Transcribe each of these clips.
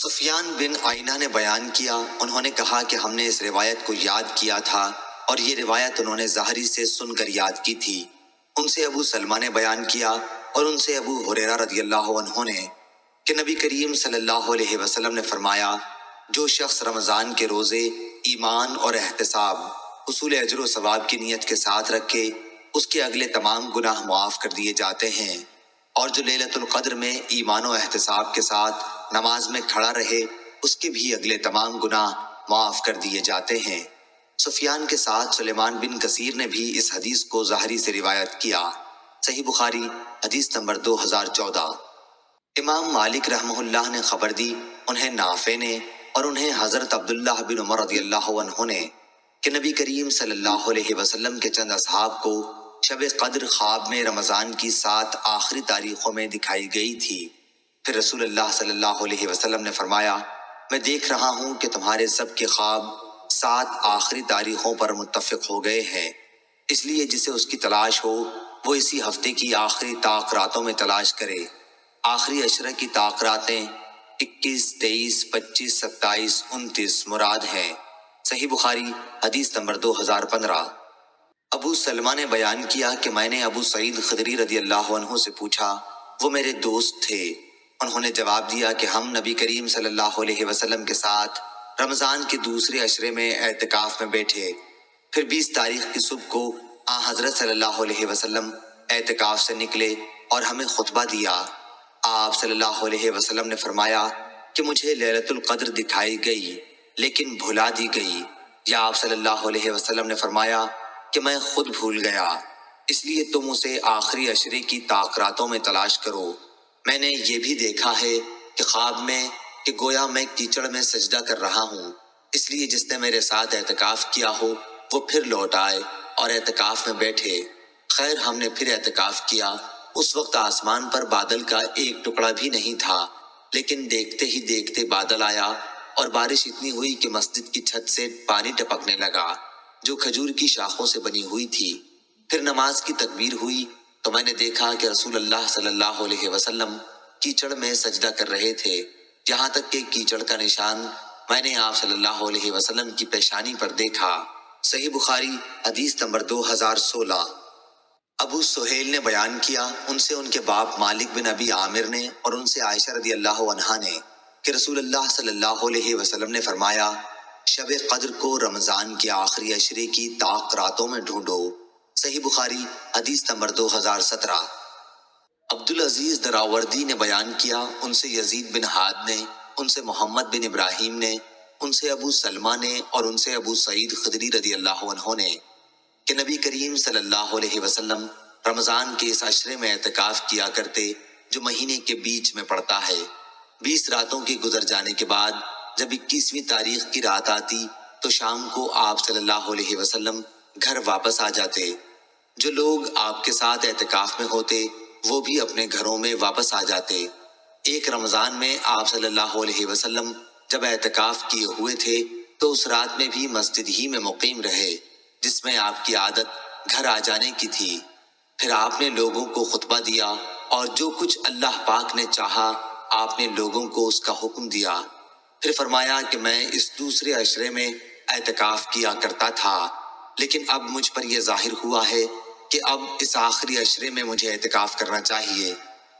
سفیان بن عینہ نے بیان کیا، انہوں نے کہا کہ ہم نے اس روایت کو یاد کیا تھا اور یہ روایت انہوں نے ظاہری سے سن کر یاد کی تھی۔ ان سے ابو سلمہ نے بیان کیا اور ان سے ابو ہریرہ رضی اللہ عنہ نے کہ نبی کریم صلی اللہ علیہ وسلم نے فرمایا، جو شخص رمضان کے روزے ایمان اور احتساب حصول اجر و ثواب کی نیت کے ساتھ رکھے، اس کے اگلے تمام گناہ معاف کر دیے جاتے ہیں، اور جو لیلۃ القدر میں ایمان و احتساب کے ساتھ نماز میں کھڑا رہے، اس کے بھی اگلے تمام گناہ معاف کر دیے جاتے ہیں۔ سفیان کے ساتھ سلیمان بن کثیر نے بھی اس حدیث کو ظاہری سے روایت کیا۔ صحیح بخاری حدیث نمبر 2014۔ امام مالک رحمہ اللہ نے خبر دی، انہیں نافع نے اور انہیں حضرت عبداللہ بن عمر رضی اللہ عنہ نے کہ نبی کریم صلی اللہ علیہ وسلم کے چند اصحاب کو شب قدر خواب میں رمضان کی 7 آخری تاریخوں میں دکھائی گئی تھی۔ پھر رسول اللہ صلی اللہ علیہ وسلم نے فرمایا، میں دیکھ رہا ہوں کہ تمہارے سب کے خواب 7 آخری تاریخوں پر متفق ہو گئے ہیں، اس لیے جسے اس کی تلاش ہو وہ اسی ہفتے کی آخری طاق راتوں میں تلاش کرے۔ آخری عشرہ کی طاق راتیں 21، 23، 25، 27، 29 مراد ہیں۔ صحیح بخاری حدیث نمبر 2015۔ ابو سلمہ نے بیان کیا کہ میں نے ابو سعید خدری رضی اللہ عنہ سے پوچھا، وہ میرے دوست تھے، انہوں نے جواب دیا کہ ہم نبی کریم صلی اللہ علیہ وسلم کے ساتھ رمضان کے دوسرے عشرے میں اعتکاف میں بیٹھے، پھر 20 تاریخ کی صبح کو حضرت صلی اللہ علیہ وسلم اعتکاف سے نکلے اور ہمیں خطبہ دیا۔ آپ صلی اللہ علیہ وسلم نے فرمایا کہ مجھے لیلۃ القدر دکھائی گئی لیکن بھلا دی گئی، یا آپ صلی اللہ علیہ وسلم نے فرمایا کہ میں خود بھول گیا، اس لیے تم اسے آخری عشرے کی طاق راتوں میں تلاش کرو۔ میں نے یہ بھی دیکھا ہے کہ خواب میں کہ گویا میں کیچڑ میں سجدہ کر رہا ہوں، اس لیے جس نے میرے ساتھ اعتکاف کیا ہو وہ پھر لوٹ آئے اور اعتکاف میں بیٹھے۔ خیر ہم نے پھر اعتکاف کیا، اس وقت آسمان پر بادل کا ایک ٹکڑا بھی نہیں تھا، لیکن دیکھتے ہی دیکھتے بادل آیا اور بارش اتنی ہوئی کہ مسجد کی چھت سے پانی ٹپکنے لگا جو کھجور کی شاخوں سے بنی ہوئی تھی۔ پھر نماز کی تکبیر ہوئی تو میں نے دیکھا کہ رسول اللہ صلی اللہ علیہ وسلم کیچڑ میں سجدہ کر رہے تھے، یہاں تک کہ کیچڑ کا نشان میں نے آپ صلی اللہ علیہ وسلم کی پیشانی پر دیکھا۔ صحیح بخاری حدیث نمبر 2016۔ ابو سہیل نے بیان کیا، ان سے ان کے باپ مالک بن ابی عامر نے اور ان سے عائشہ رضی اللہ عنہا نے کہ رسول اللہ صلی اللہ علیہ وسلم نے فرمایا، شب قدر کو رمضان کے آخری عشرے کی طاق راتوں میں ڈھونڈو۔ صحیح بخاری حدیث نمبر 2017۔ عبدالعزیز دراوردی نے بیان کیا، ان سے یزید بن ہاد نے، ان سے محمد بن ابراہیم نے، ان سے ابو سلمہ نے اور ان سے ابو سعید خدری رضی اللہ عنہ نے کہ نبی کریم صلی اللہ علیہ وسلم رمضان کے اس عشرے میں اعتکاف کیا کرتے جو مہینے کے بیچ میں پڑتا ہے۔ 20 راتوں کے گزر جانے کے بعد جب 21ویں تاریخ کی رات آتی تو شام کو آپ صلی اللہ علیہ وسلم گھر واپس آ جاتے۔ جو لوگ آپ کے ساتھ اعتکاف میں ہوتے وہ بھی اپنے گھروں میں واپس آ جاتے۔ ایک رمضان میں آپ صلی اللہ علیہ وسلم جب اعتکاف کیے ہوئے تھے تو اس رات میں بھی مسجد ہی میں مقیم رہے جس میں آپ کی عادت گھر آ جانے کی تھی۔ پھر آپ نے لوگوں کو خطبہ دیا اور جو کچھ اللہ پاک نے چاہا آپ نے لوگوں کو اس کا حکم دیا۔ پھر فرمایا کہ میں اس دوسرے عشرے میں اعتکاف کیا کرتا تھا، لیکن اب مجھ پر یہ ظاہر ہوا ہے کہ اب اس آخری عشرے میں مجھے اعتکاف کرنا چاہیے،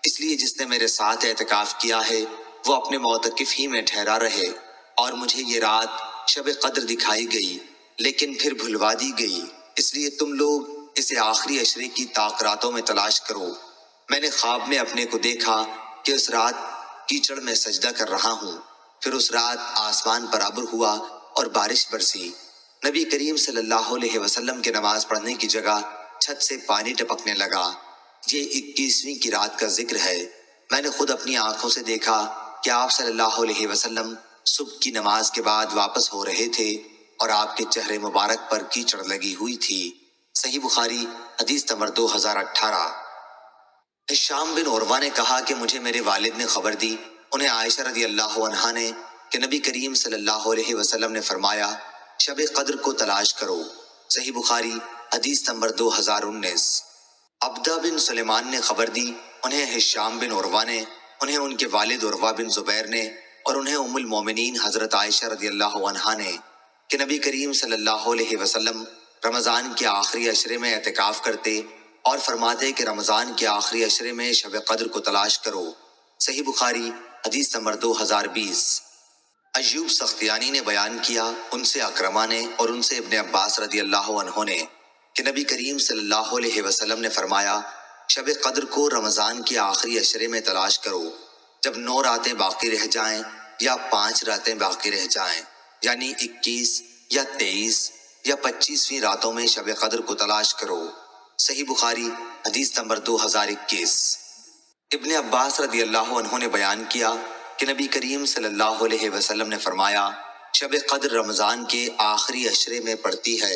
اس لیے جس نے میرے ساتھ اعتکاف کیا ہے وہ اپنے معتکف ہی میں ٹھہرا رہے، اور مجھے یہ رات شب قدر دکھائی گئی لیکن پھر بھلوا دی گئی، اس لیے تم لوگ اسے آخری عشرے کی طاق راتوں میں تلاش کرو۔ میں نے خواب میں اپنے کو دیکھا کہ اس رات کیچڑ میں سجدہ کر رہا ہوں، پھر اس رات آسمان پر ابر ہوا اور بارش برسی، نبی کریم صلی اللہ علیہ وسلم کے نماز پڑھنے کی جگہ چھت سے پانی ٹپکنے لگا۔ یہ 21ویں کی رات کا ذکر ہے۔ میں نے خود اپنی آنکھوں سے دیکھا کہ آپ صلی اللہ علیہ وسلم صبح کی نماز کے بعد واپس ہو رہے تھے اور آپ کے چہرے مبارک پر کیچڑ لگی ہوئی تھی۔ صحیح بخاری حدیث نمبر 2018۔ ہشام بن عروہ نے کہا کہ مجھے میرے والد نے خبر دی، انہیں عائشہ رضی اللہ عنہا نے کہ نبی کریم صلی اللہ علیہ وسلم نے فرمایا، شب قدر کو تلاش کرو۔ صحیح بخاری حدیث نمبر 2019۔ عبدہ بن سلیمان نے خبر دی، انہیں ہشام بن عروہ نے، انہیں ان کے والد عروہ بن زبیر نے اور انہیں ام المومنین حضرت عائشہ رضی اللہ عنہا نے کہ نبی کریم صلی اللہ علیہ وسلم رمضان کے آخری عشرے میں اعتکاف کرتے اور فرماتے کہ رمضان کے آخری عشرے میں شب قدر کو تلاش کرو۔ صحیح بخاری حدیث نمبر 2020۔ ایوب سختیانی نے بیان کیا، ان سے اکرمہ نے اور ان سے ابن عباس رضی اللہ عنہ نے کہ نبی کریم صلی اللہ علیہ وسلم نے فرمایا شب قدر کو رمضان کے آخری عشرے میں تلاش کرو، جب 9 راتیں باقی رہ جائیں یا 5 راتیں باقی رہ جائیں، یعنی 21 یا 23 یا 25ویں راتوں میں شب قدر کو تلاش کرو۔ صحیح بخاری حدیث نمبر 2021۔ ابن عباس رضی اللہ عنہ نے بیان کیا کہ نبی کریم صلی اللہ علیہ وسلم نے فرمایا شب قدر رمضان کے آخری عشرے میں پڑتی ہے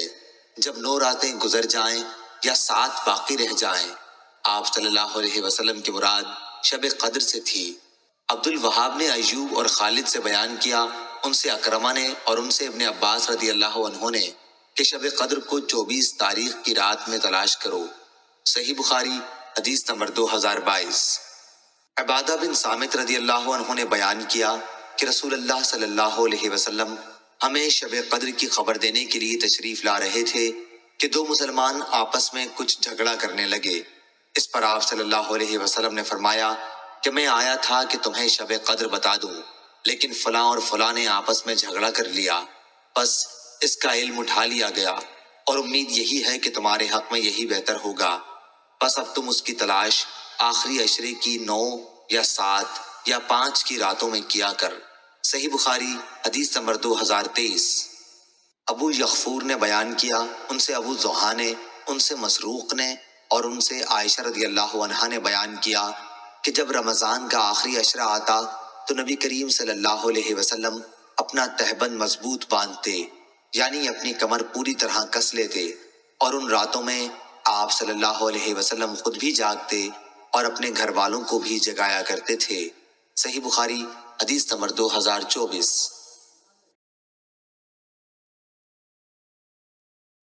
جب 9 راتیں گزر جائیں یا 7 باقی رہ جائیں۔ آپ صلی اللہ علیہ وسلم کی مراد شب قدر سے تھی۔ عبد الوہاب نے ایوب اور خالد سے بیان کیا، ان سے اکرمہ نے اور ان سے ابن عباس رضی اللہ عنہ نے کہ شب قدر کو 24 تاریخ کی رات میں تلاش کرو۔ صحیح بخاری حدیث نمبر 2022۔ عبادہ بن صامت رضی اللہ عنہ نے بیان کیا کہ رسول اللہ صلی اللہ علیہ وسلم ہمیں شب قدر کی خبر دینے کے لیے تشریف لا رہے تھے کہ 2 مسلمان آپس میں کچھ جھگڑا کرنے لگے۔ اس پر آپ صلی اللہ علیہ وسلم نے فرمایا کہ میں آیا تھا کہ تمہیں شب قدر بتا دوں، لیکن فلاں اور فلاں نے آپس میں جھگڑا کر لیا، بس اس کا علم اٹھا لیا گیا، اور امید یہی ہے کہ تمہارے حق میں یہی بہتر ہوگا، بس اب تم اس کی تلاش آخری عشرے کی 9 یا 7 یا 5 کی راتوں میں کیا کر۔ صحیح بخاری حدیث نمبر 2023۔ ابو یغفور نے بیان کیا، ان سے ابو زحا نے، ان سے مسروق نے اور ان سے عائشہ رضی اللہ عنہا نے بیان کیا کہ جب رمضان کا آخری عشرہ آتا تو نبی کریم صلی اللہ علیہ وسلم اپنا تہبند مضبوط باندھتے، یعنی اپنی کمر پوری طرح کس لیتے، اور ان راتوں میں آپ صلی اللہ علیہ وسلم خود بھی جاگتے اور اپنے گھر والوں کو بھی جگایا کرتے تھے۔ صحیح بخاری حدیث نمبر 2024۔